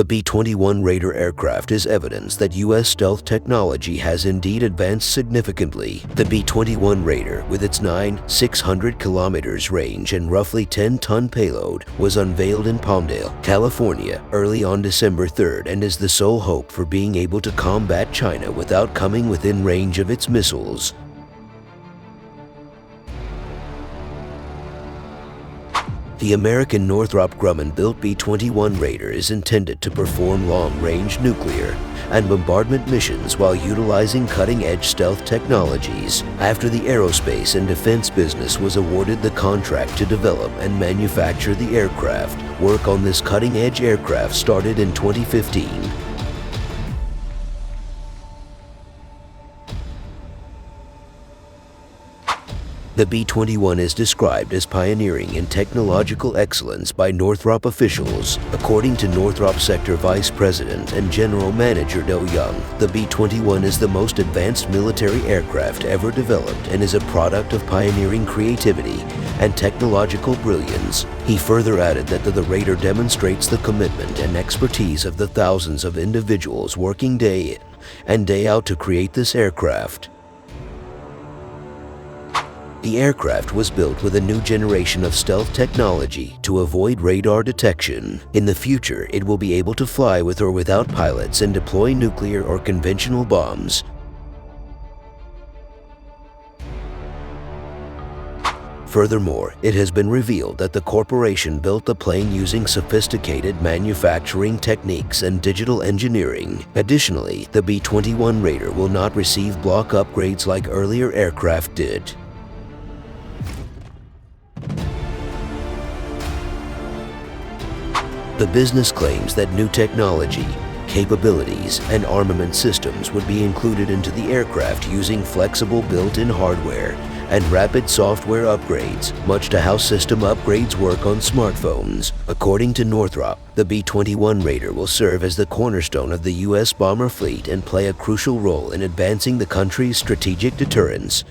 The B-21 Raider aircraft is evidence that U.S. stealth technology has indeed advanced significantly. The B-21 Raider, with its 600 kilometers range and roughly 10-ton payload, was unveiled in Palmdale, California, early on December 3rd and is the sole hope for being able to combat China without coming within range of its missiles. The American Northrop Grumman-built B-21 Raider is intended to perform long-range nuclear and bombardment missions while utilizing cutting-edge stealth technologies. After the aerospace and defense business was awarded the contract to develop and manufacture the aircraft, work on this cutting-edge aircraft started in 2015. The B-21 is described as pioneering in technological excellence by Northrop officials. According to Northrop Sector Vice President and General Manager Do Young, the B-21 is the most advanced military aircraft ever developed and is a product of pioneering creativity and technological brilliance. He further added that the Raider demonstrates the commitment and expertise of the thousands of individuals working day in and day out to create this aircraft. The aircraft was built with a new generation of stealth technology to avoid radar detection. In the future, it will be able to fly with or without pilots and deploy nuclear or conventional bombs. Furthermore, it has been revealed that the corporation built the plane using sophisticated manufacturing techniques and digital engineering. Additionally, the B-21 Raider will not receive block upgrades like earlier aircraft did. The business claims that new technology, capabilities, and armament systems would be included into the aircraft using flexible built-in hardware and rapid software upgrades, much to how system upgrades work on smartphones. According to Northrop, the B-21 Raider will serve as the cornerstone of the U.S. bomber fleet and play a crucial role in advancing the country's strategic deterrence.